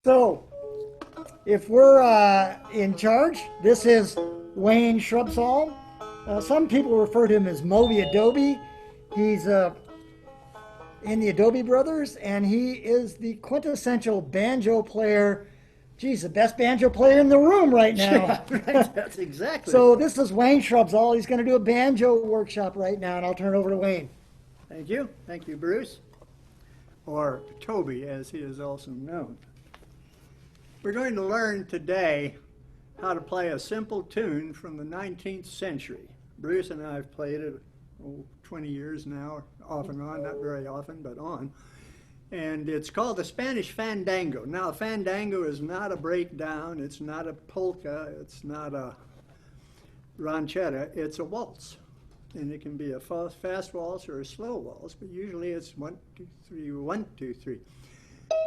So, if we're in charge, this is Wayne Shrubsall. Some people refer to him as Moby Adobe. He's in the Adobe Brothers, and he is the quintessential banjo player. Geez, the best banjo player in the room right now. Yeah, right. That's exactly. So this is Wayne Shrubsall. He's going to do a banjo workshop right now, and I'll turn it over to Wayne. Thank you. Thank you, Bruce, or Toby, as he is also known. We're going to learn today how to play a simple tune from the 19th century. Bruce and I have played it 20 years now, off and on, not very often, but on. And it's called the Spanish Fandango. Now, a fandango is not a breakdown, it's not a polka, it's not a ranchetta, it's a waltz. And it can be a fast waltz or a slow waltz, but usually it's 1, 2, 3, 1, 2, 3.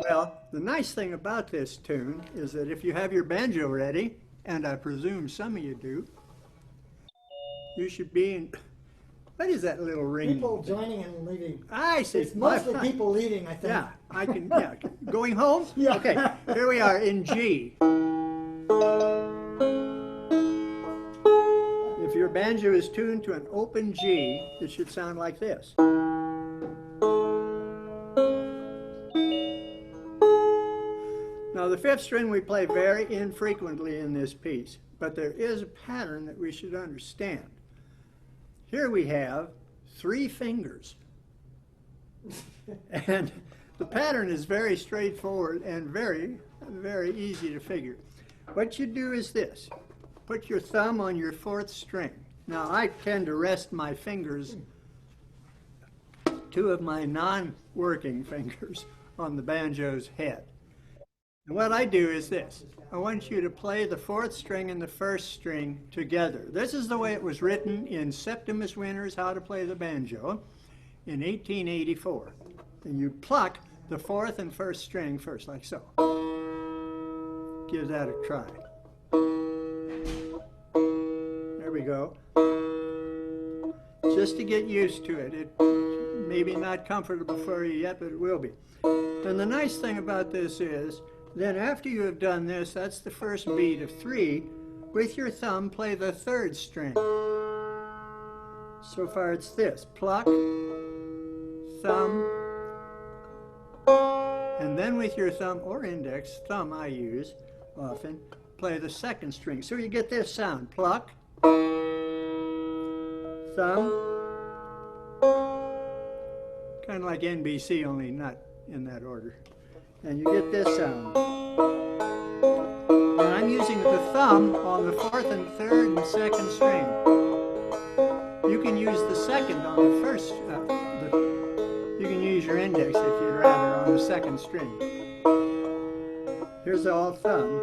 Well, the nice thing about this tune is that if you have your banjo ready, and I presume some of you do, you should be in. What is that little ring? People joining and leaving. I see. It's mostly people leaving, I think. Yeah, I can. Yeah, going home. Yeah. Okay, here we are in G. If your banjo is tuned to an open G, it should sound like this. Now, the fifth string we play very infrequently in this piece, but there is a pattern that we should understand. Here we have 3 fingers. And the pattern is very straightforward and very, very easy to figure. What you do is this. Put your thumb on your 4th string. Now, I tend to rest my fingers, 2 of my non-working fingers, on the banjo's head. And what I do is this. I want you to play the 4th string and the 1st string together. This is the way it was written in Septimus Winter's How to Play the Banjo in 1884. And you pluck the 4th and 1st string first, like so. Give that a try. There we go. Just to get used to it. It may be not comfortable for you yet, but it will be. And the nice thing about this is, then after you have done this, that's the first beat of 3, with your thumb play the 3rd string. So far it's this, pluck, thumb, and then with your thumb or index, thumb I use often, play the 2nd string. So you get this sound, pluck, thumb, kind of like NBC, only not in that order. And you get this sound. And I'm using the thumb on the 4th and 3rd and 2nd string. You can use the 2nd on the 1st. You can use your index if you'd rather on the 2nd string. Here's all thumb.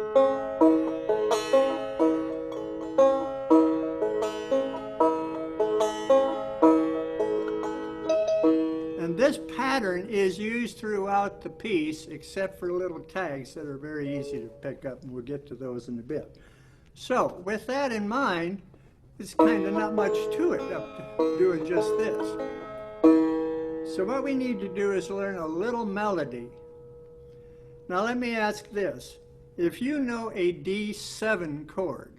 This pattern is used throughout the piece, except for little tags that are very easy to pick up, and we'll get to those in a bit. So, with that in mind, it's kind of not much to it, up to doing just this. So what we need to do is learn a little melody. Now let me ask this. If you know a D7 chord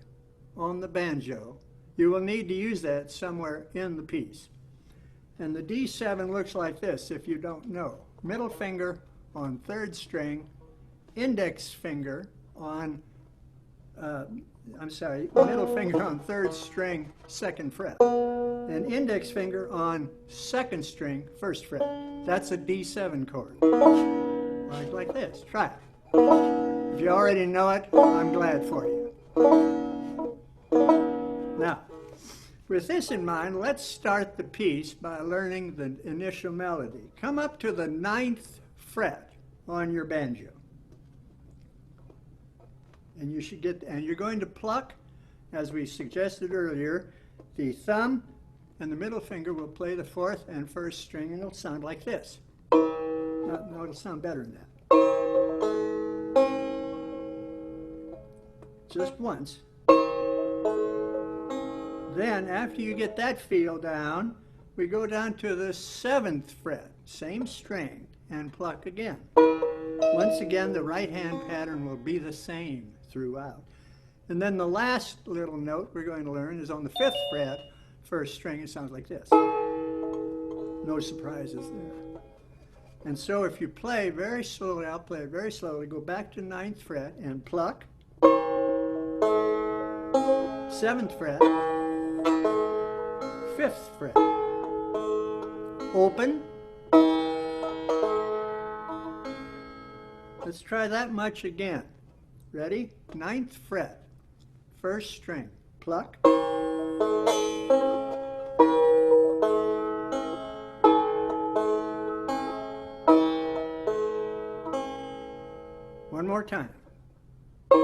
on the banjo, you will need to use that somewhere in the piece. And the D7 looks like this if you don't know. Middle finger on 3rd string, index finger on, middle finger on 3rd string, 2nd fret. And index finger on 2nd string, 1st fret. That's a D7 chord. Like this. Try it. If you already know it, I'm glad for you. Now, with this in mind, let's start the piece by learning the initial melody. Come up to the 9th fret on your banjo. And you should get, and you're going to pluck, as we suggested earlier, the thumb and the middle finger will play the 4th and 1st string, and it'll sound like this. No, it'll sound better than that. Just once. Then, after you get that feel down, we go down to the 7th fret, same string, and pluck again. Once again, the right hand pattern will be the same throughout. And then the last little note we're going to learn is on the 5th fret, first string. It sounds like this. No surprises there. And so if you play very slowly, I'll play it very slowly, go back to 9th fret and pluck, 7th fret, 5th fret, open. Let's try that much again. Ready? 9th fret, first string, pluck. One more time. A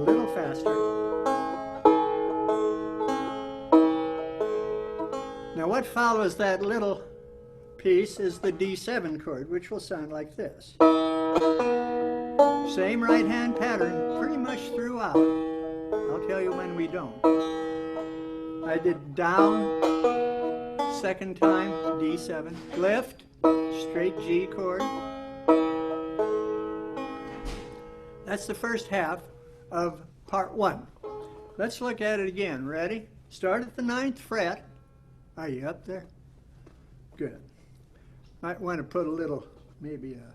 little faster. Now what follows that little piece is the D7 chord, which will sound like this. Same right hand pattern pretty much throughout. I'll tell you when we don't. I did down, second time, D7, lift, straight G chord. That's the first half of part 1. Let's look at it again. Ready? Start at the 9th fret. Are you up there? Good. Might want to put a little, maybe a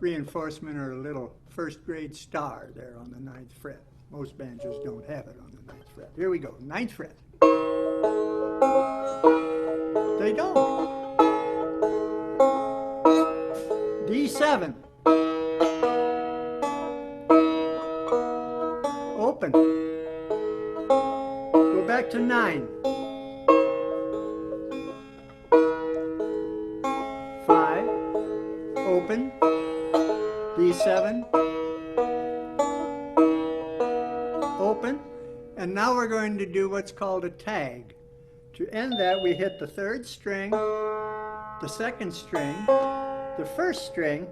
reinforcement or a little first grade star there on the 9th fret. Most banjos don't have it on the 9th fret. Here we go, 9th fret. They don't. D7. Open. Go back to 9. 5. Open. D7. Open. And now we're going to do what's called a tag. To end that, we hit the 3rd string, the 2nd string, the 1st string,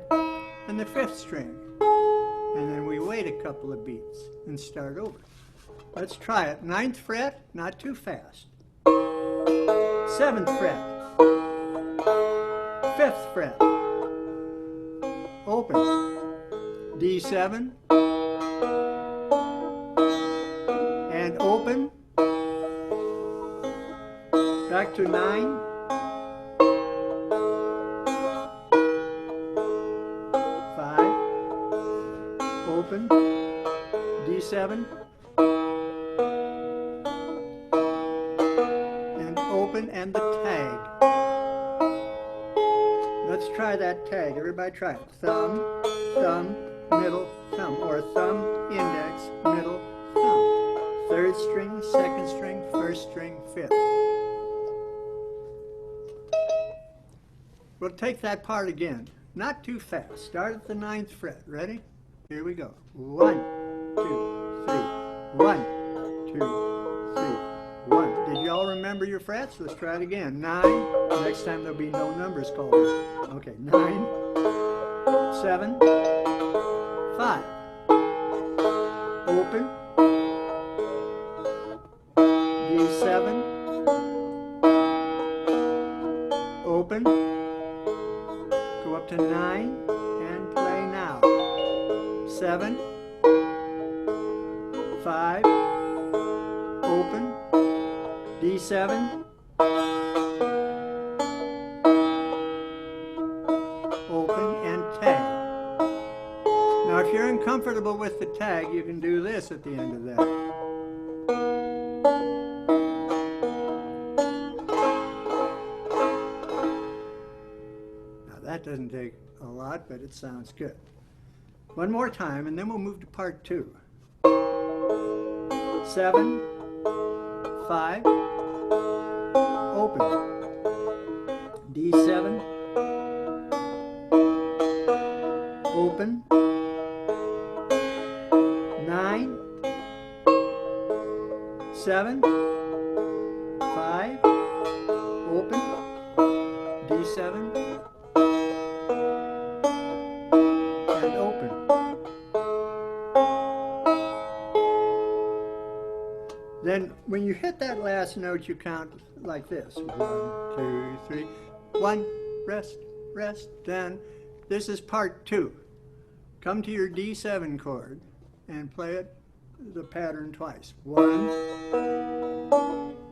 and the 5th string. And then we wait a couple of beats and start over. Let's try it. 9th fret, not too fast. 7th fret. 5th fret. Open. D7. And open. Back to 9. 5. Open. D7. And open, and the tag. Let's try that tag. Everybody try it. Thumb, thumb, middle, thumb. Or thumb, index, middle, thumb. 3rd string, 2nd string, 1st string, 5th. We'll take that part again. Not too fast. Start at the 9th fret. Ready? Here we go. 1, 2, 3. 1, 2, 3. 1. Did you all remember your frets? Let's try it again. 9. Next time there'll be no numbers called. Okay. 9, 7, 5. Open. D7. Open. Go up to 9 and play now. 7, 5, open, D7, open, and tag. Now if you're uncomfortable with the tag, you can do this at the end of that. That doesn't take a lot, but it sounds good. One more time, and then we'll move to part 2. 7, 5, open, D7, open, 9, 7, 5, open, D7, and open. Then when you hit that last note, you count like this. 1, 2, 3. 1, rest, rest, then This is part 2. Come to your D7 chord and play it the pattern twice. 1,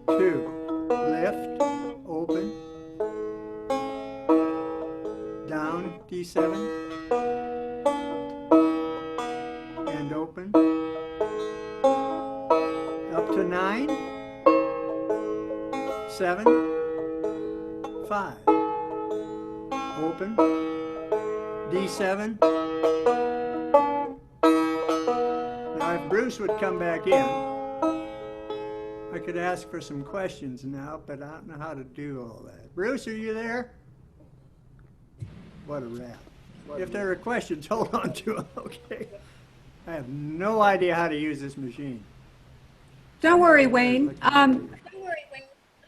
2. Lift, open, down, D7, and open, up to 9, 7, 5, open, D7. Now if Bruce would come back in, I could ask for some questions now, but I don't know how to do all that. Bruce, are you there? What a rat. If there are questions, hold on to them, okay? I have no idea how to use this machine. Don't worry, Wayne. Ken.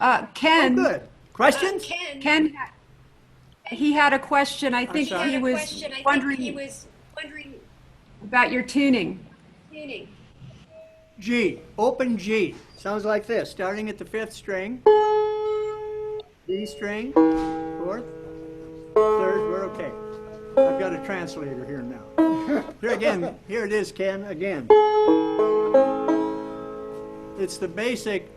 Oh, good. Questions? Ken, he had a question. I think sorry? he was wondering about your tuning. G, open G. Sounds like this, starting at the 5th string, D string, 4th, 3rd, we're okay. I've got a translator here now. Here again, here it is, Ken, again. It's the basic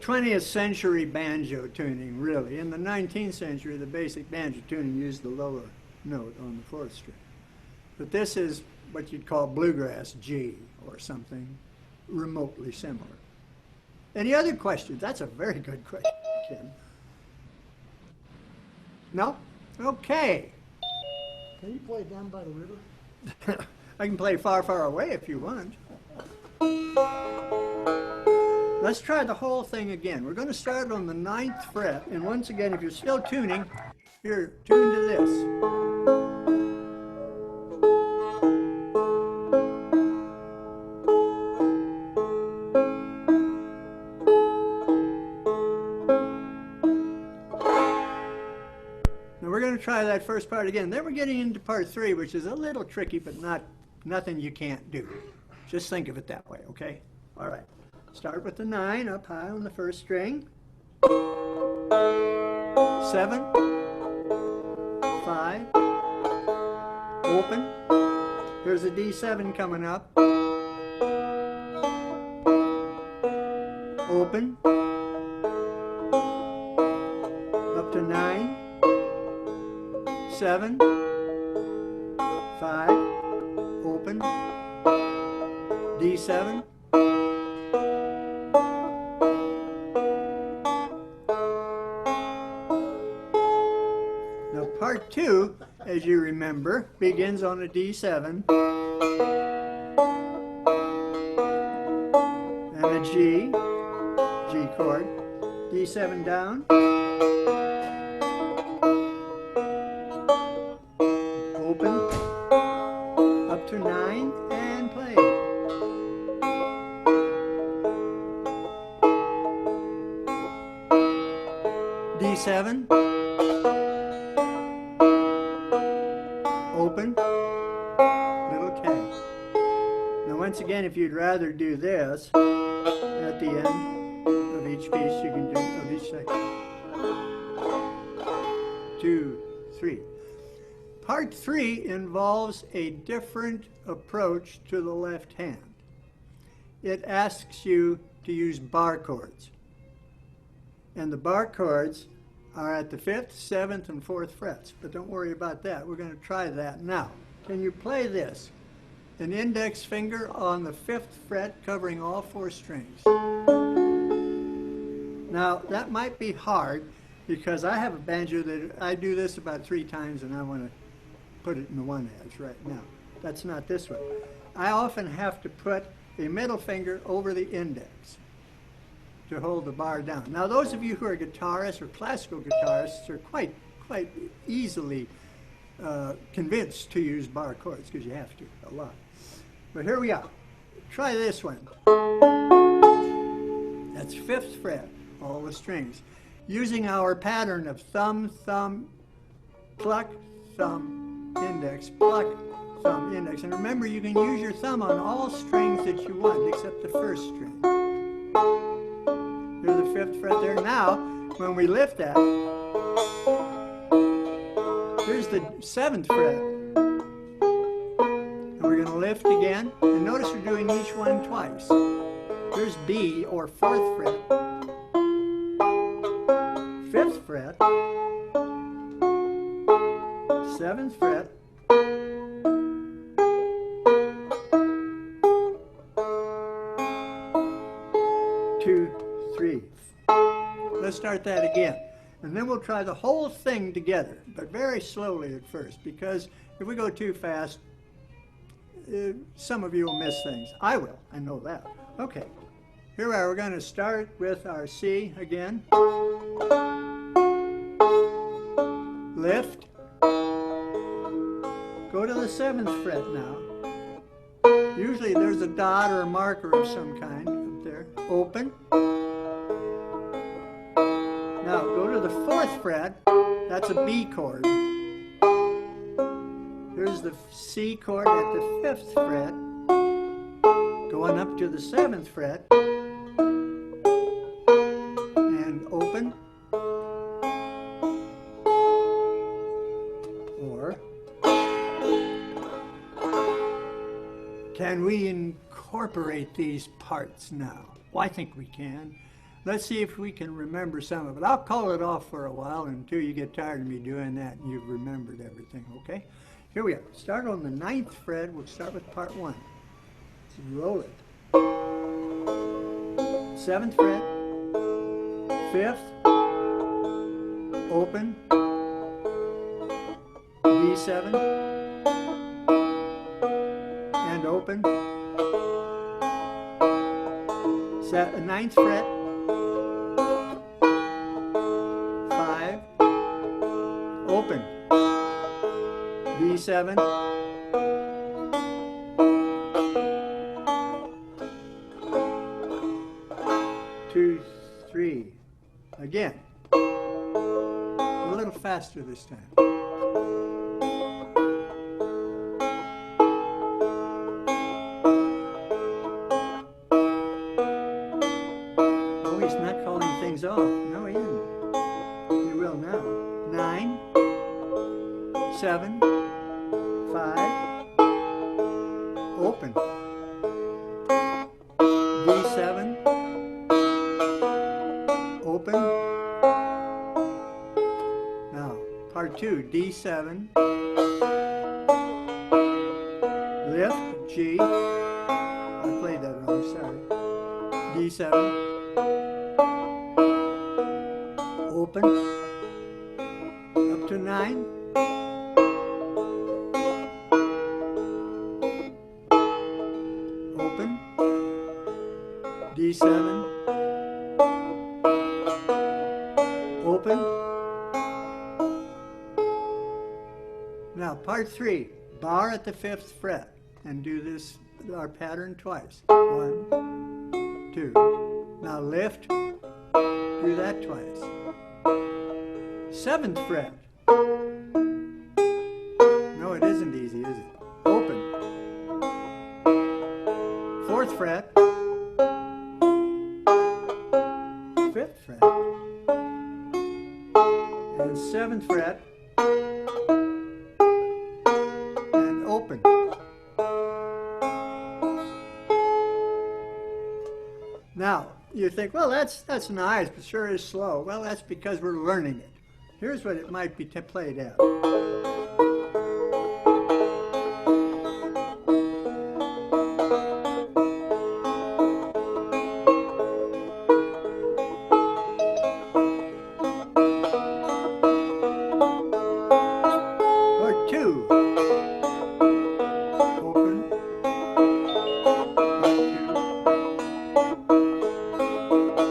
20th century banjo tuning, really. In the 19th century, the basic banjo tuning used the lower note on the 4th string. But this is what you'd call bluegrass G, or something remotely similar. Any other questions? That's a very good question, Ken. No? Okay. Can you play Down by the River? I can play Far, Far Away if you want. Let's try the whole thing again. We're going to start on the 9th fret, and once again, if you're still tuning, here, tune to this. Now we're going to try that first part again. Then we're getting into part 3, which is a little tricky, but nothing you can't do. Just think of it that way, okay? All right. Start with the 9 up high on the 1st string. 7, 5, open. Here's a D7 coming up. Open. Up to 9, 7, 5, open. D7. Part 2, as you remember, begins on a D7 and a G chord, D7 down, open, up to 9, and play. D7, open, little K. Now once again, if you'd rather do this at the end of each piece, you can do of each section. 2, 3. Part 3 involves a different approach to the left hand. It asks you to use bar chords. And the bar chords are at the 5th, 7th, and 4th frets. But don't worry about that. We're going to try that now. Can you play this? An index finger on the 5th fret covering all 4 strings. Now, that might be hard because I have a banjo that I do this about 3 times and I want to put it in the 1 edge right now. That's not this one. I often have to put a middle finger over the index to hold the bar down. Now, those of you who are guitarists or classical guitarists are quite easily convinced to use bar chords because you have to a lot. But here we are. Try this one. That's 5th fret, all the strings. Using our pattern of thumb, thumb, pluck, thumb, index, pluck, thumb, index. And remember, you can use your thumb on all strings that you want except the 1st string. There's the 5th fret there. Now, when we lift that, here's Here's the 7th fret. And we're going to lift again. And notice we're doing each one twice. Here's B, or 4th fret. 5th fret. 7th fret. 2, 3. Let's start that again. And then we'll try the whole thing together, but very slowly at first, because if we go too fast, some of you will miss things. I will, I know that. Okay, here we are. We're going to start with our C again. Lift. Go to the 7th fret now. Usually there's a dot or a marker of some kind up there. Open. Now go to the 4th fret. That's a B chord. Here's the C chord at the 5th fret. Going up to the 7th fret. And open. Or can we incorporate these parts now? Well, I think we can. Let's see if we can remember some of it. I'll call it off for a while until you get tired of me doing that and you've remembered everything, okay? Here we are. Start on the 9th fret. We'll start with part 1. Let's roll it. 7th fret. 5th. Open. D7. And open. 9th fret. 5. Open. D7. 2, 3. Again. A little faster this time. Oh, he's not calling things off. No, he isn't. He will now. 9, 7, 5, open. D7, open. Now, part 2, D7, lift, G. I played that wrong, sorry. D7, open, up to 9. Open, D7, open. Now part 3, bar at the 5th fret, and do this, our pattern twice. 1, 2. Now lift, do that twice. 7th fret. No, it isn't easy, is it? Open. 4th fret. 5th fret. And 7th fret. And open. Now, you think, well, that's nice, but sure is slow. Well, that's because we're learning it. Here's what it might be played at. Part 2. Open. Part 2.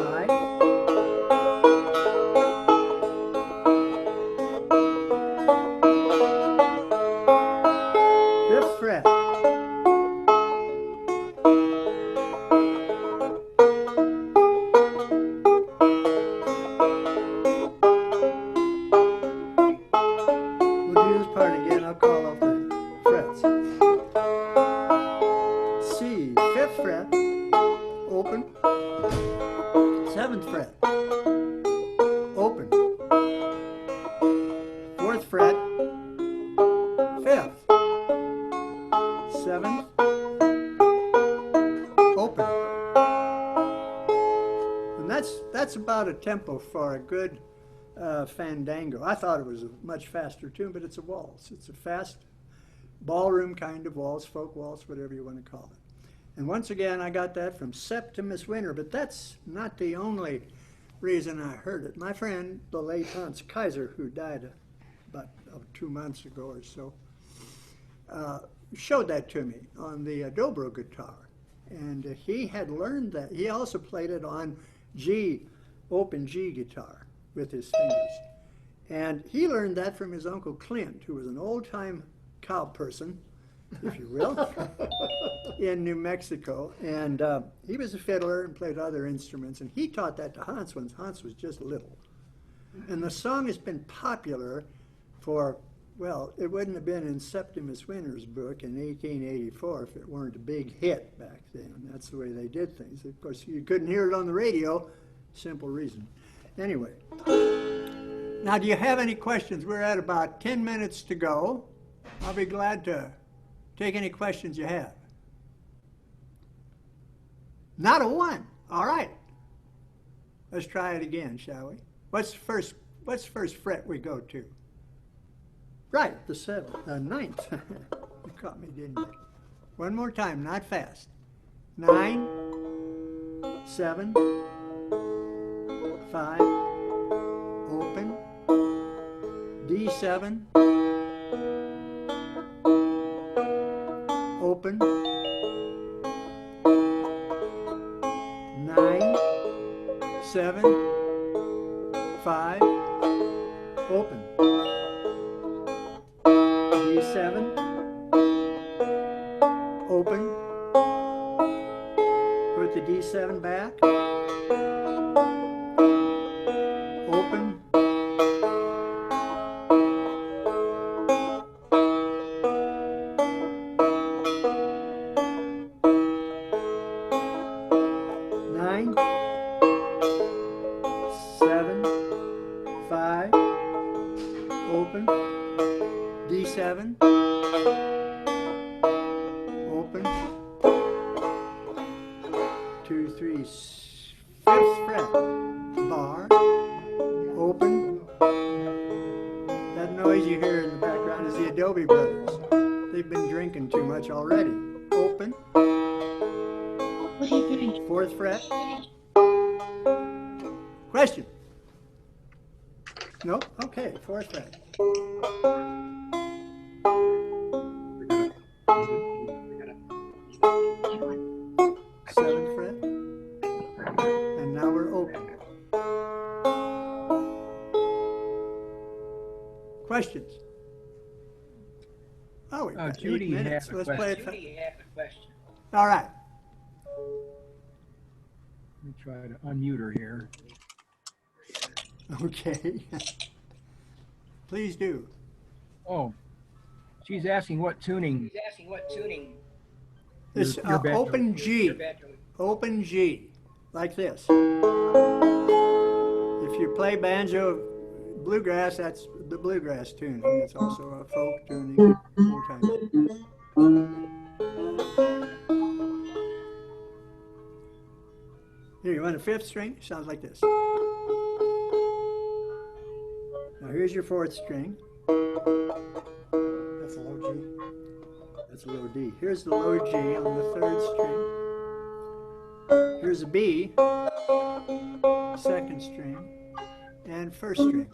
High. that's about a tempo for a good fandango. I thought it was a much faster tune, but it's a waltz. It's a fast ballroom kind of waltz, folk waltz, whatever you want to call it. And once again, I got that from Septimus Winter, but that's not the only reason I heard it. My friend, the late Hans Kaiser, who died about 2 months ago or so, showed that to me on the dobro guitar. And he had learned that. He also played it on open G guitar with his fingers. And he learned that from his Uncle Clint, who was an old-time cow person, if you will, in New Mexico. And he was a fiddler and played other instruments. And he taught that to Hans when Hans was just little. And the song has been popular for, well, it wouldn't have been in Septimus Winter's book in 1884 if it weren't a big hit back then. That's the way they did things. Of course, you couldn't hear it on the radio. Simple reason. Anyway. Now, do you have any questions? We're at about 10 minutes to go. I'll be glad to take any questions you have. Not a one. All right. Let's try it again, shall we? What's the first fret we go to? Right, the ninth. You caught me, didn't you? One more time, not fast. 9, 7, 5, open, D7, open, 9, 7, 5, open, D7, open, put the D7 back, open, nine, 7, 5, open, D7, open, 2, 3, 5th fret, bar, open. That noise you hear in the background is the Adobe Brothers. They've been drinking too much already. Open, What are you doing? 4th fret. Question? Nope. Okay, 4th fret. Seventh fret, and now we're open. Questions? Oh, we've got Judy 8 minutes. had a Let's play it. Judy had a question. All right. Let me try to unmute her here. Okay. Please do. Oh, she's asking what tuning. This your banjo. open G. Open G, like this. If you play banjo bluegrass, that's the bluegrass tuning. It's also a folk tuning. Here, you want a 5th string? Sounds like this. Now here's your 4th string. That's a low G. That's a low D. Here's the low G on the 3rd string. Here's a B, 2nd string, and 1st string.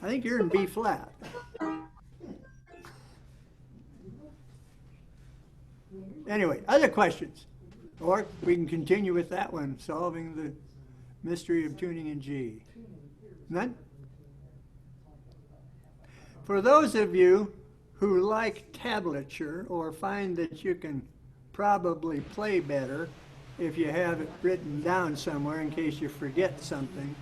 I think you're in B flat. Anyway, other questions? Or we can continue with that one, solving the mystery of tuning in G. None? For those of you who like tablature or find that you can probably play better if you have it written down somewhere in case you forget something,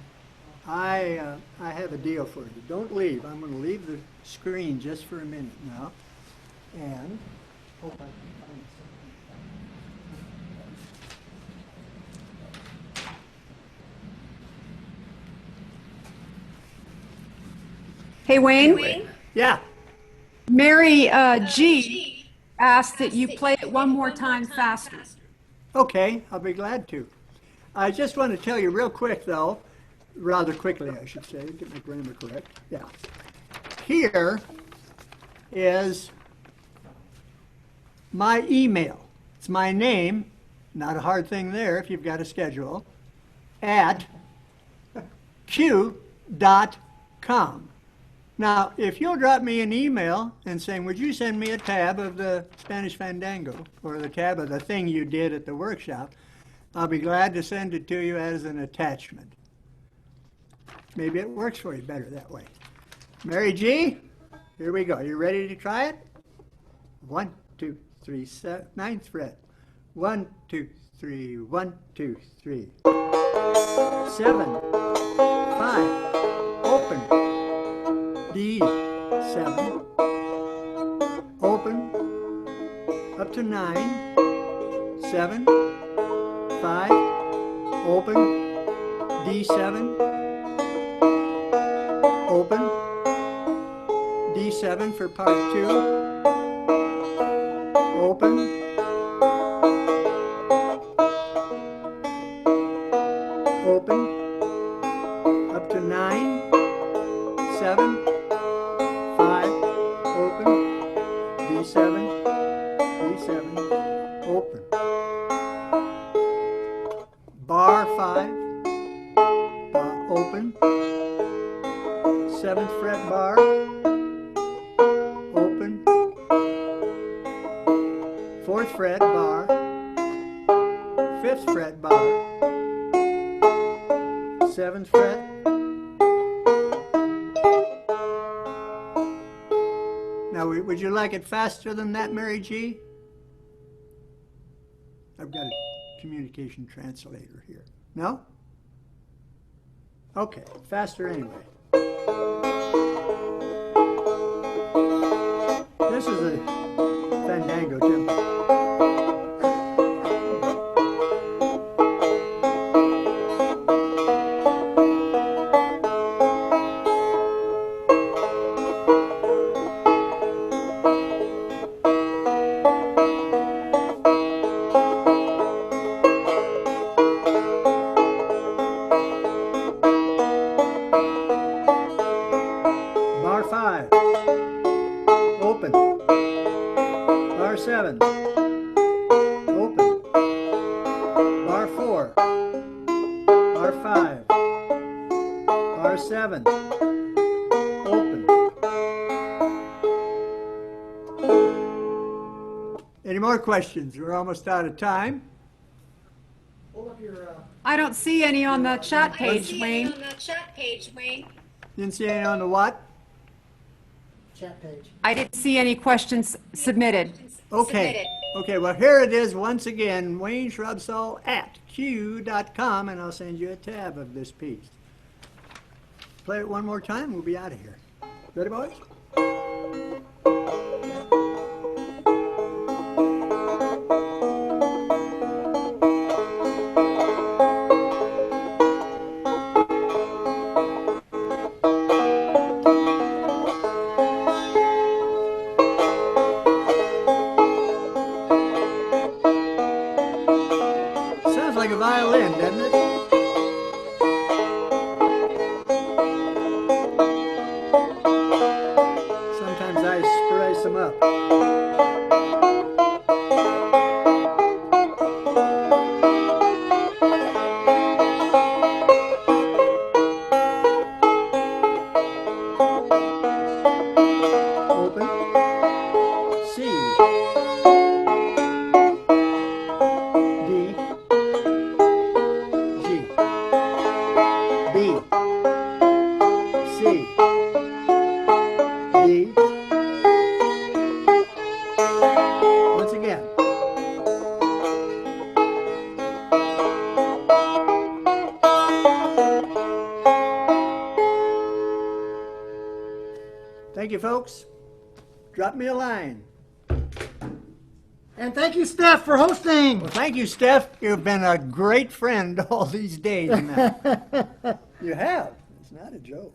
I have a deal for you. Don't leave. I'm going to leave the screen just for a minute now. And hope I can find something. Hey, Wayne, Yeah. Mary G ask that you play it one more time faster. Okay, I'll be glad to. I just want to tell you real quick, though, rather quickly, I should say, get my grammar correct. Yeah. Here is my email. It's my name, not a hard thing there if you've got a schedule, at q.com. Now, if you'll drop me an email and saying, would you send me a tab of the Spanish Fandango or the tab of the thing you did at the workshop, I'll be glad to send it to you as an attachment. Maybe it works for you better that way. Mary G, here we go. You ready to try it? 1, 2, 3, 9th fret. 1, 2, 3, 1, 2, 3. 7, 5, open. D7, open, up to 9, 7, 5, open, D7, open, D7 for part 2, open, open, up to 9, 7, 5, open, D7, D7, open. Bar 5, bar open, 7th fret bar, open, 4th fret bar, 5th fret bar, 7th fret, now, would you like it faster than that, Mary G? I've got a communication translator here. No? Okay, faster anyway. This is a Fandango tempo. Bar 5, open. Bar 7, open. Bar 4, bar 5, bar 7, open. Any more questions? We're almost out of time. Hold up your, I don't see any on the chat I page, see Wayne. it on the chat page, Wayne. Didn't see any on the what? chat page. I didn't see any questions submitted. Okay. Submitted. Okay, well, here it is once again, Wayne Shrubsall at q.com, and I'll send you a tab of this piece. Play it one more time, we'll be out of here. Ready, boys? Sounds like a violin, doesn't it? Sometimes I spice them up. Open. C. D. G. B. C. D. Once again. Thank you, folks. Drop me a line. And thank you, Steph, for hosting. Well, thank you, Steph. You've been a great friend all these days now. You have. It's not a joke.